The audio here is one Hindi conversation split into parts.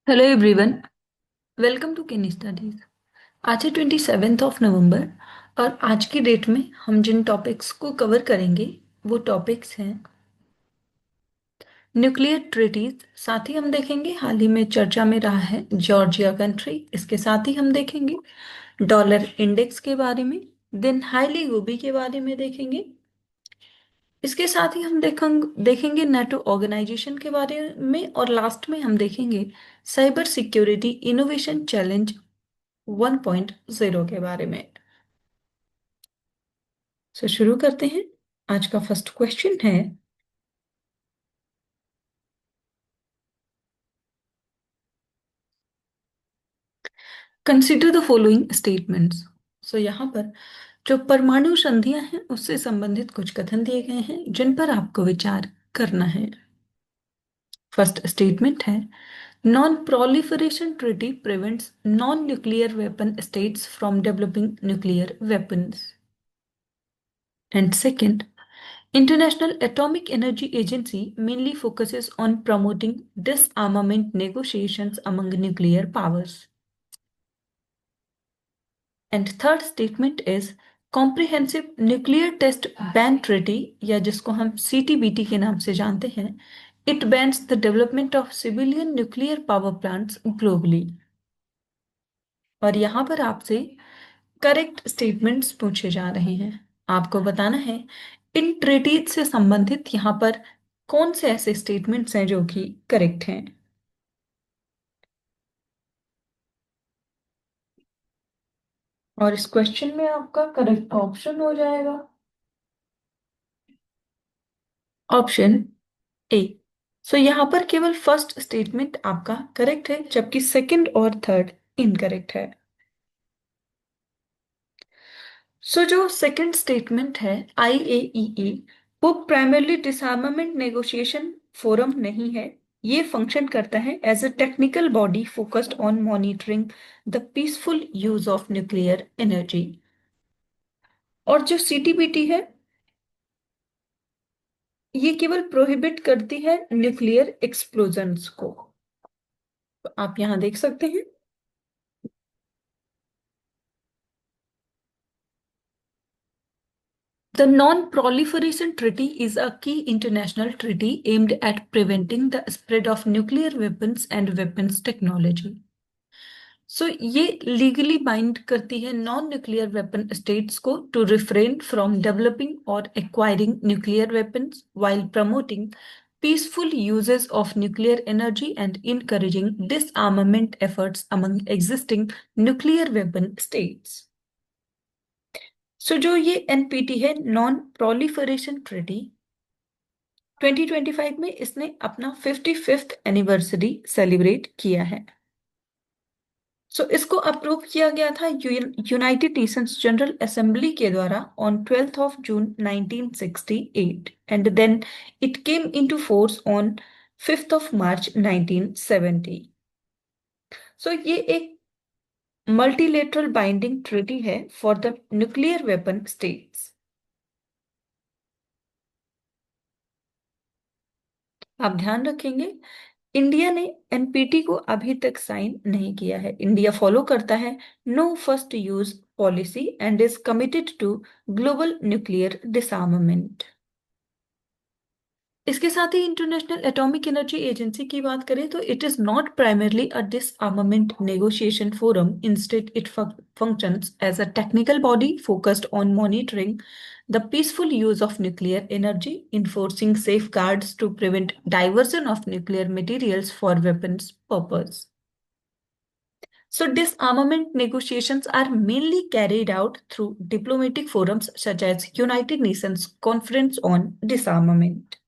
Hello everyone. वेलकम टू केनी स्टडीज। आज है 27 नवंबर और आज की डेट में हम जिन टॉपिक्स को कवर करेंगे वो टॉपिक्स हैं न्यूक्लियर ट्रीटीज। साथ ही हम देखेंगे हाल ही में चर्चा में रहा है जॉर्जिया कंट्री। इसके साथ ही हम देखेंगे डॉलर इंडेक्स के बारे में। देन हाईली गोबी के बारे में देखेंगे। इसके साथ ही हम देखेंगे नेटो ऑर्गेनाइजेशन के बारे में और लास्ट में हम देखेंगे साइबर सिक्योरिटी इनोवेशन चैलेंज 1.0 के बारे में। शुरू करते हैं। आज का फर्स्ट क्वेश्चन है कंसिडर द फॉलोइंग स्टेटमेंट्स। यहाँ पर जो परमाणु संधियां हैं उससे संबंधित कुछ कथन दिए गए हैं जिन पर आपको विचार करना है। फर्स्ट स्टेटमेंट है non proliferation treaty prevents non nuclear weapon states from developing nuclear weapons. And second, International Atomic Energy Agency mainly focuses on promoting disarmament negotiations among nuclear powers. And third statement is Comprehensive Nuclear Test Ban Treaty या जिसको हम CTBT के नाम से जानते हैं, it bans the development of civilian nuclear power plants globally. और यहाँ पर आपसे करेक्ट स्टेटमेंट्स पूछे जा रहे हैं। आपको बताना है इन ट्रीटीज से संबंधित यहाँ पर कौन से ऐसे स्टेटमेंट्स हैं जो कि करेक्ट हैं। और इस क्वेश्चन में आपका करेक्ट ऑप्शन हो जाएगा ऑप्शन ए। यहाँ पर केवल फर्स्ट स्टेटमेंट आपका करेक्ट है जबकि सेकंड और थर्ड इनकरेक्ट है। जो सेकंड स्टेटमेंट है IAEA वो प्राइमरली डिसआर्मामेंट नेगोशिएशन फोरम नहीं है। ये फंक्शन करता है as a technical body focused on monitoring the peaceful use of nuclear energy. और जो CTBT है ये केवल प्रोहिबिट करती है न्यूक्लियर एक्सप्लोजन्स को। तो आप यहां देख सकते हैं The Non-Proliferation Treaty is a key international treaty aimed at preventing the spread of nuclear weapons and weapons technology. ये लीगली बाइंड करती है नॉन न्यूक्लियर वेपन स्टेट्स को टू रिफ्रेन फ्रॉम डेवलपिंग और acquiring nuclear weapons while promoting peaceful uses of nuclear energy and encouraging disarmament efforts among existing nuclear weapon states. जो ये NPT है नॉन प्रोलिफरेशन ट्रीटी 2025 में इसने अपना 55th एनिवर्सरी सेलिब्रेट किया है। इसको अप्रूव किया गया था यूनाइटेड नेशंस जनरल असेंबली के द्वारा on 12th of June 1968 and then it came into force on 5th of March 1970। ये एक मल्टीलेटरल बाइंडिंग ट्रीटी है for the nuclear weapon states. आप ध्यान रखेंगे इंडिया ने NPT को अभी तक साइन नहीं किया है। इंडिया फॉलो करता है no first use policy and is committed to global nuclear disarmament. इसके साथ ही इंटरनेशनल एटॉमिक एनर्जी एजेंसी की बात करें तो it is not primarily a disarmament negotiation forum. Instead it functions as a technical body focused on monitoring the peaceful use of nuclear energy, enforcing safeguards to prevent diversion of nuclear materials for weapons purpose. Disarmament negotiations are mainly carried out through diplomatic forums such as United Nations Conference on Disarmament.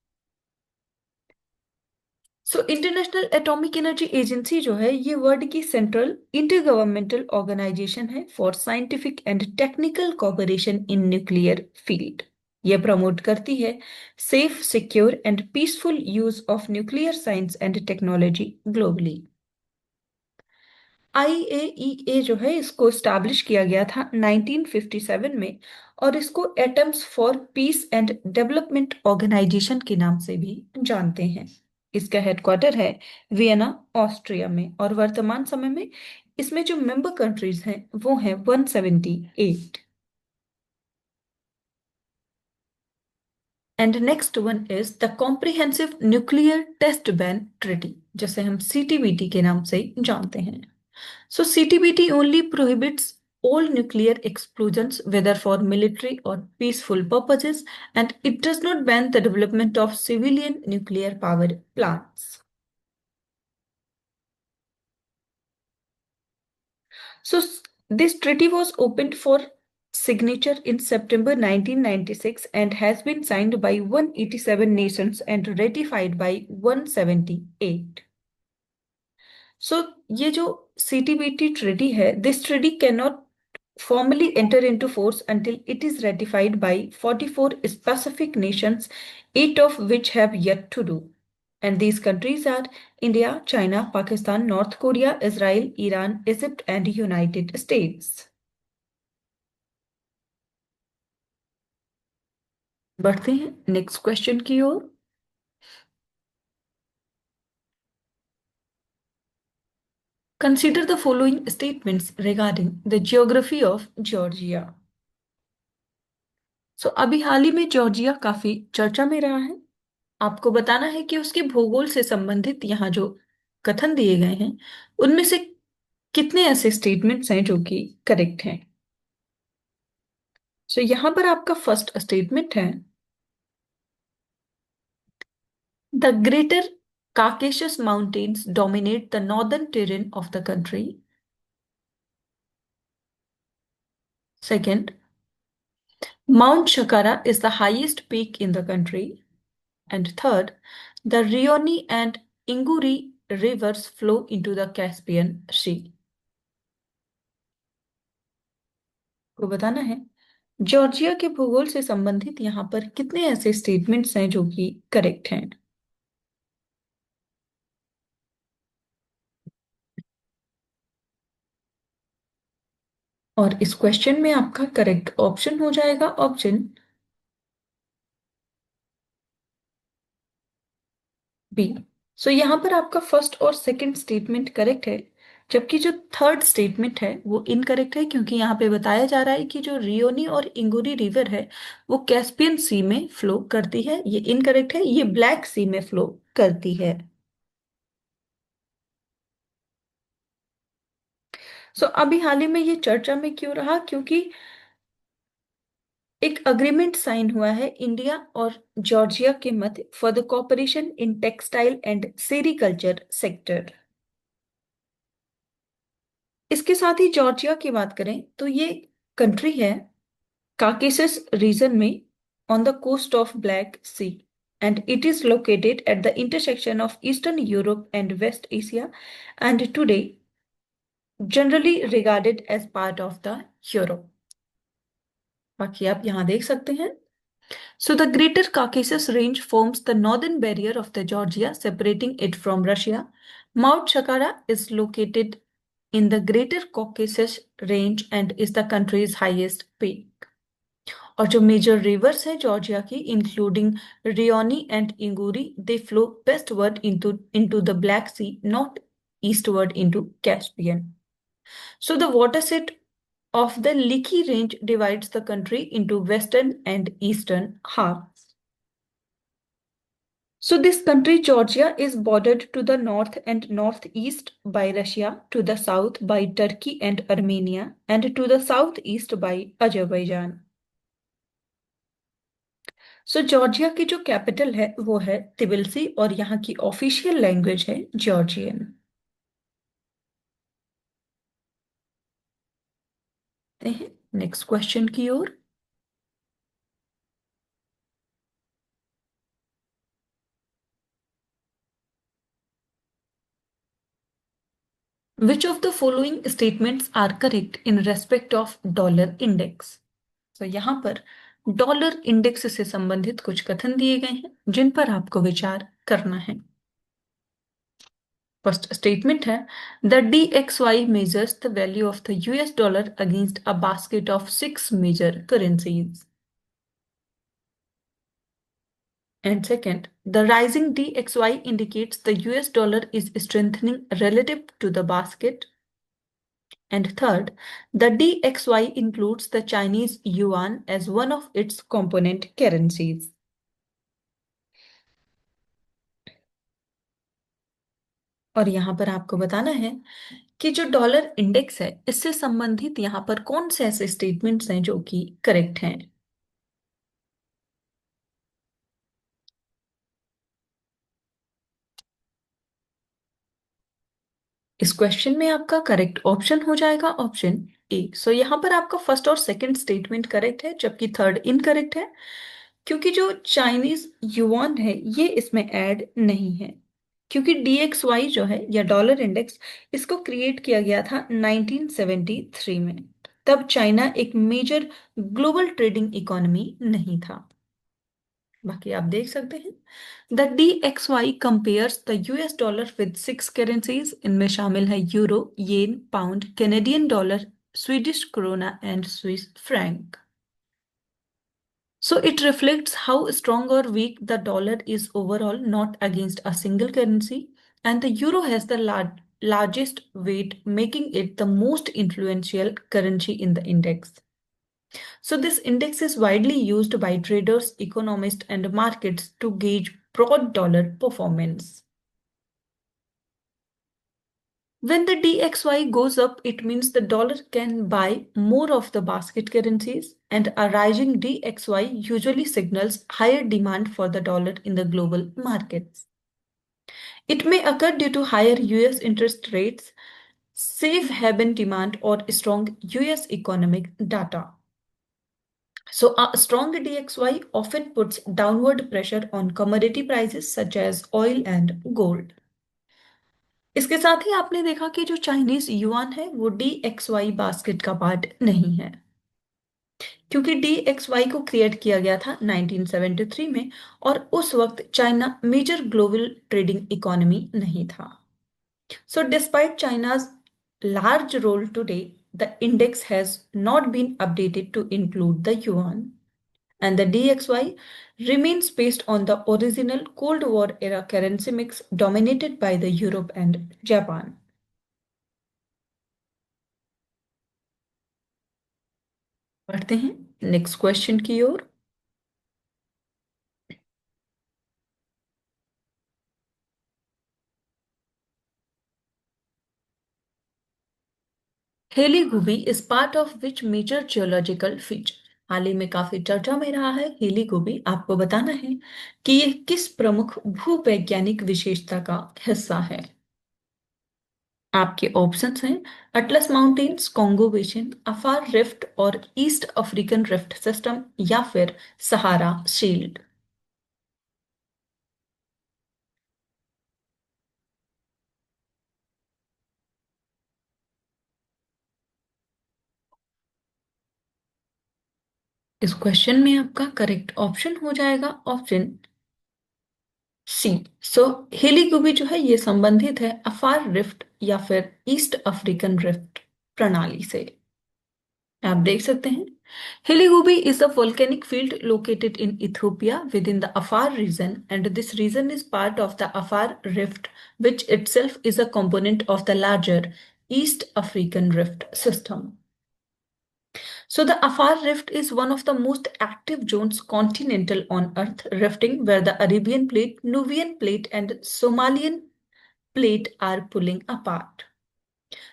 International atomic energy agency जो है ये वर्ल्ड की सेंट्रल इंटर गवर्नमेंटल ऑर्गेनाइजेशन है for scientific and technical cooperation in nuclear field. यह प्रमोट करती है safe secure and peaceful use of nuclear science and technology globally. IAEA जो है इसको स्टैब्लिश किया गया था 1957 में और इसको atoms for peace and development organisation के नाम से भी जानते हैं। इसका हेडक्वार्टर है वियना, ऑस्ट्रिया में, और वर्तमान समय में इसमें जो मेंबर कंट्रीज हैं वो हैं 178। And next one is the comprehensive nuclear test ban treaty, जिसे हम सीटीबीटी के नाम से जानते हैं। So CTBT only prohibits all nuclear explosions, whether for military or peaceful purposes, and it does not ban the development of civilian nuclear power plants. This treaty was opened for signature in September 1996 and has been signed by 187 nations and ratified by 178. So ये जो CTBT treaty है, this treaty cannot formally enter into force until it is ratified by 44 specific nations, 8 of which have yet to do. And these countries are India, China, Pakistan, North Korea, Israel, Iran, Egypt, and United States. बढ़ते हैं नेक्स्ट क्वेश्चन की ओर। Consider the following statements regarding the geography of Georgia. So अभी हाल ही में जॉर्जिया काफी चर्चा में रहा है। आपको बताना है कि उसके भूगोल से संबंधित यहाँ जो कथन दिए गए हैं उनमें से कितने ऐसे स्टेटमेंट्स हैं जो कि करेक्ट हैं। सो यहाँ पर आपका फर्स्ट स्टेटमेंट है the greater Caucasus Mountains dominate the northern terrain of the country. Second, Mount Shakara is the highest peak in the country. And third, the Rioni and Inguri rivers flow into the Caspian Sea. को बताना है जॉर्जिया के भूगोल से संबंधित यहाँ पर कितने ऐसे स्टेटमेंट्स हैं जो कि करेक्ट हैं। और इस क्वेश्चन में आपका करेक्ट ऑप्शन हो जाएगा ऑप्शन बी। सो यहाँ पर आपका फर्स्ट और सेकंड स्टेटमेंट करेक्ट है, जबकि जो थर्ड स्टेटमेंट है वो इनकरेक्ट है, क्योंकि यहाँ पे बताया जा रहा है कि जो रियोनी और इंगुरी रिवर है वो कैस्पियन सी में फ्लो करती है। ये इनकरेक्ट है, ये ब्लैक सी में फ्लो करती है। अभी हाल ही में ये चर्चा में क्यों रहा, क्योंकि एक अग्रीमेंट साइन हुआ है इंडिया और जॉर्जिया के मध्य for the cooperation in textile and sericulture sector. इसके साथ ही जॉर्जिया की बात करें तो ये कंट्री है काकेसस रीजन में on the coast of Black Sea, and it is located at the intersection of Eastern Europe and West Asia, and today generally regarded as part of the Europe. बाकी आप यहाँ देख सकते हैं। So the Greater Caucasus Range forms the northern barrier of the Georgia, separating it from Russia. Mount Shakara is located in the Greater Caucasus Range and is the country's highest peak. और जो मेजर रिवर्स है जॉर्जिया की, including Rioni and Inguri, they flow westward into the Black Sea, not eastward into Caspian. So the watershed of the Likhi Range divides the country into western and eastern halves. So this country, Georgia, is bordered to the north and northeast by Russia, to the south by Turkey and Armenia, and to the southeast by Azerbaijan. Georgia की जो कैपिटल है वो है तिबिलिसी और यहाँ की ऑफिशियल लैंग्वेज है जॉर्जियन। नेक्स्ट क्वेश्चन की ओर। Which of the following statements are correct in respect of dollar index? यहाँ पर डॉलर इंडेक्स से संबंधित कुछ कथन दिए गए हैं जिन पर आपको विचार करना है। फर्स्ट स्टेटमेंट है the DXY measures the value of the US dollar against a basket of 6 major currencies. And second, the rising DXY indicates the US dollar is strengthening relative to the basket. And third, the DXY includes the Chinese yuan as one of its component currencies. और यहाँ पर आपको बताना है कि जो डॉलर इंडेक्स है इससे संबंधित यहाँ पर कौन से ऐसे स्टेटमेंट्स हैं जो कि करेक्ट हैं। इस क्वेश्चन में आपका करेक्ट ऑप्शन हो जाएगा ऑप्शन ए। सो यहाँ पर आपका फर्स्ट और सेकंड स्टेटमेंट करेक्ट है जबकि थर्ड इनकरेक्ट है, क्योंकि जो चाइनीज युआन है ये इसमें ऐड नहीं है। क्योंकि DXY जो है या डॉलर इंडेक्स, इसको क्रिएट किया गया था 1973 में। तब चाइना एक मेजर ग्लोबल ट्रेडिंग इकोनॉमी नहीं था। बाकी आप देख सकते हैं the DXY compares the US dollar with 6 currencies. इनमें शामिल है euro, yen, pound, Canadian dollar, Swedish krona and Swiss franc. So it reflects how strong or weak the dollar is overall, not against a single currency. And the euro has the largest weight, making it the most influential currency in the index. So this index is widely used by traders, economists, and markets to gauge broad dollar performance. When the DXY goes up, it means the dollar can buy more of the basket currencies, and a rising DXY usually signals higher demand for the dollar in the global markets. It may occur due to higher US interest rates, safe haven demand, or strong US economic data. So, a strong DXY often puts downward pressure on commodity prices such as oil and gold. इसके साथ ही आपने देखा कि जो चाइनीज युआन है वो DXY बास्केट का पार्ट नहीं है, क्योंकि DXY को क्रिएट किया गया था 1973 में और उस वक्त China major global trading economy नहीं था। So despite China's large role today, the index has not been updated to include the yuan, and the DXY remains based on the original Cold War era currency mix dominated by the Europe and Japan. बढ़ते हैं नेक्स्ट क्वेश्चन की ओर। Hayli Gubbi is part of which major geological feature. हाल ही में काफी चर्चा में रहा है हेली गुबी। आपको बताना है कि यह किस प्रमुख भूवैज्ञानिक विशेषता का हिस्सा है। आपके ऑप्शंस हैं अटलस माउंटेन्स, कॉन्गो बेसिन, अफार रिफ्ट और ईस्ट अफ्रीकन रिफ्ट सिस्टम, या फिर सहारा शील्ड। इस क्वेश्चन में आपका करेक्ट ऑप्शन हो जाएगा ऑप्शन सी। सो हेलीगुबी जो है ये संबंधित है अफार रिफ्ट या फिर ईस्ट अफ्रीकन रिफ्ट प्रणाली से। आप देख सकते हैं Hayli Gubbi is a volcanic field located in Ethiopia within the Afar region, and this region is part of the Afar Rift, which itself is a component of the larger East African Rift system. So the Afar Rift is one of the most active zones continental on Earth, rifting where the Arabian Plate, Nubian Plate, and Somalian Plate are pulling apart.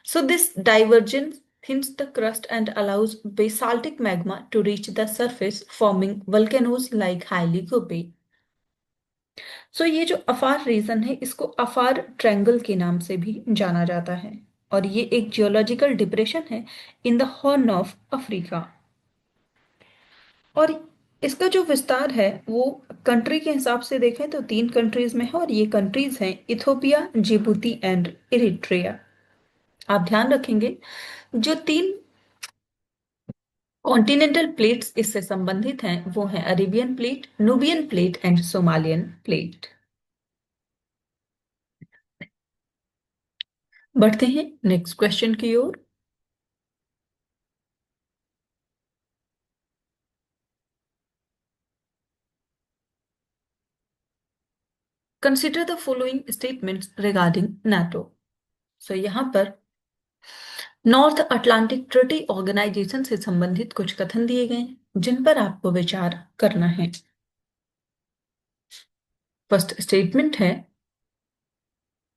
So this divergence thins the crust and allows basaltic magma to reach the surface, forming volcanoes like Haile Gobe. सो ये जो अफार रीजन है इसको अफार ट्रायंगल के नाम से भी जाना जाता है, और ये एक जियोलॉजिकल डिप्रेशन है in the horn of Africa. और इसका जो विस्तार है वो कंट्री के हिसाब से देखें तो 3 कंट्रीज में है, और ये कंट्रीज हैं इथोपिया, जिबूती एंड इरिट्रिया। आप ध्यान रखेंगे जो 3 कॉन्टिनेंटल प्लेट्स इससे संबंधित हैं वो हैं Arabian plate, Nubian plate and Somalian plate. बढ़ते हैं नेक्स्ट क्वेश्चन की ओर। Consider the following statements regarding NATO. So यहाँ पर नॉर्थ अटलांटिक ट्रीटी ऑर्गेनाइजेशन से संबंधित कुछ कथन दिए गए हैं जिन पर आपको विचार करना है। फर्स्ट स्टेटमेंट है,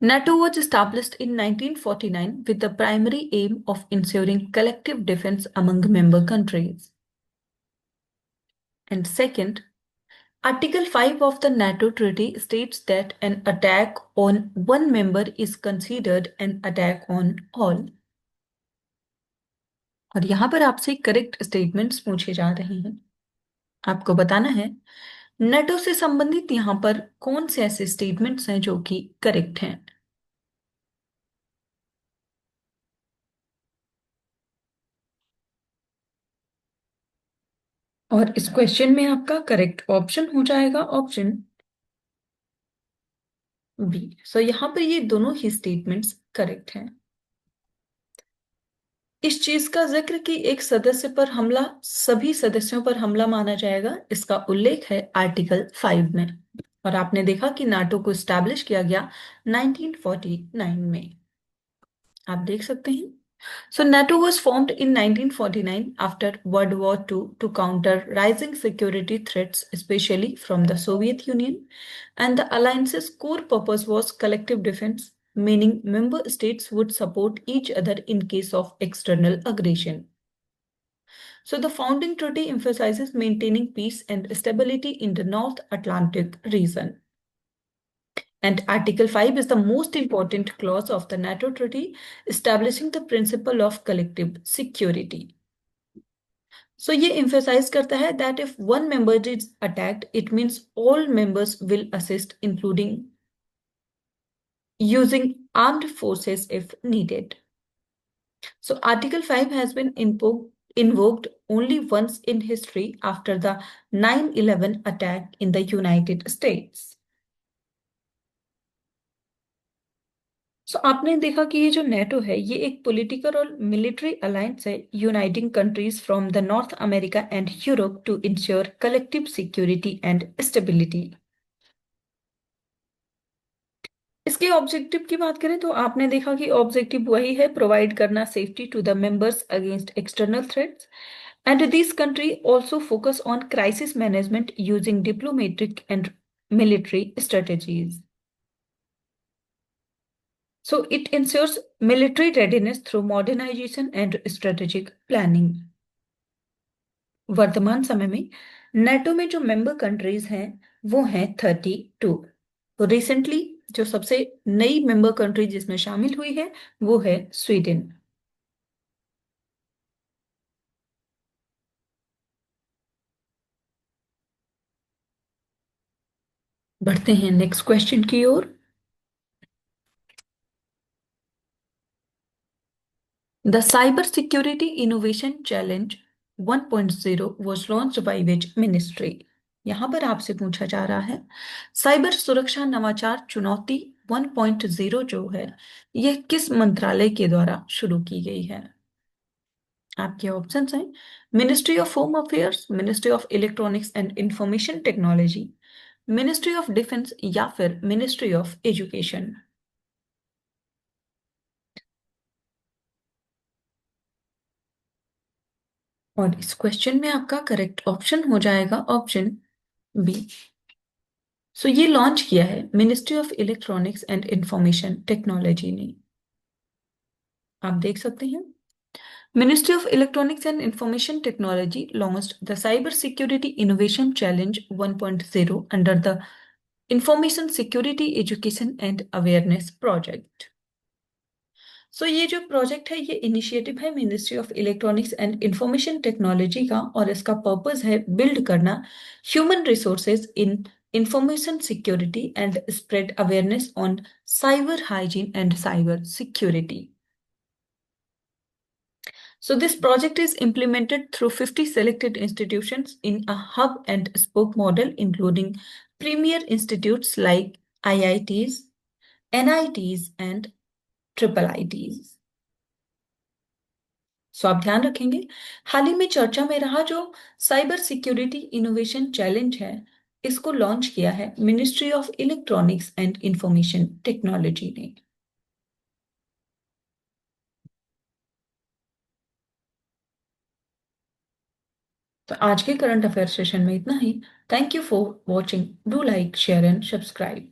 NATO was established in 1949 with the primary aim of ensuring collective defense among member countries. And second, Article 5 of the NATO Treaty states that an attack on one member is considered an attack on all. और यहां पर आपसे करेक्ट स्टेटमेंट्स पूछे जा रहे हैं। आपको बताना है नेटो से संबंधित यहां पर कौन से ऐसे स्टेटमेंट्स हैं जो कि करेक्ट हैं। और इस क्वेश्चन में आपका करेक्ट ऑप्शन हो जाएगा ऑप्शन बी। सो यहां पर ये दोनों ही स्टेटमेंट्स करेक्ट हैं। इस चीज का जिक्र कि एक सदस्य पर हमला सभी सदस्यों पर हमला माना जाएगा, इसका उल्लेख है आर्टिकल 5 में। और आपने देखा कि नाटो को स्टैब्लिश किया गया 1949 में। आप देख सकते हैं। So NATO was formed in 1949 after World War II to counter rising security threats, especially from the Soviet Union, and the alliance's core purpose was collective defense, meaning member states would support each other in case of external aggression. So the founding treaty emphasizes maintaining peace and stability in the North Atlantic region. And Article 5 is the most important clause of the NATO Treaty, establishing the principle of collective security. So ये emphasize करता है that if one member is attacked, it means all members will assist, including using armed forces if needed. So Article 5 has been invoked only once in history after the 9/11 attack in the United States. आपने देखा कि ये जो नेटो है ये एक पॉलिटिकल और मिलिट्री अलायंस है uniting countries from the North America and Europe to ensure collective security and stability. इसके ऑब्जेक्टिव की बात करें तो आपने देखा कि ऑब्जेक्टिव वही है, प्रोवाइड करना safety to the members against external threats, and this country also focus on crisis management using diplomatic and military strategies. So it ensures military readiness through modernization and strategic planning. वर्तमान समय में नेटो में जो मेंबर कंट्रीज हैं वो हैं 32। तो रिसेंटली जो सबसे नई मेंबर कंट्री जिसमें शामिल हुई है वो है स्वीडन। बढ़ते हैं नेक्स्ट क्वेश्चन की ओर। The Cyber Security Innovation Challenge 1.0 was launched by which ministry? यहां पर आपसे पूछा जा रहा है साइबर सुरक्षा नवाचार चुनौती 1.0 जो है यह किस मंत्रालय के द्वारा शुरू की गई है। आपके ऑप्शंस हैं ministry of home affairs, ministry of electronics and information technology, ministry of defence या फिर मिनिस्ट्री ऑफ एजुकेशन। और इस क्वेश्चन में आपका करेक्ट ऑप्शन हो जाएगा ऑप्शन बी। सो ये लॉन्च किया है ministry of electronics and information technology ने। आप देख सकते हैं Ministry of Electronics and Information Technology launched the Cyber Security Innovation Challenge 1.0 under the Information Security Education and Awareness Project. ये जो प्रोजेक्ट है ये इनिशिएटिव है ministry of electronics and information technology का और इसका पर्पस है बिल्ड करना human resources in information security and spread awareness on cyber hygiene and cyber security. So this project is implemented through 50 selected institutions in a hub and spoke model, including premier institutes like IITs, NITs, and triple ITs. आप ध्यान रखेंगे हाल ही में चर्चा में रहा जो साइबर सिक्योरिटी इनोवेशन चैलेंज है इसको लॉन्च किया है ministry of electronics and information technology ने। तो आज के करंट अफेयर सेशन में इतना ही। Thank you for watching. Do like share and subscribe.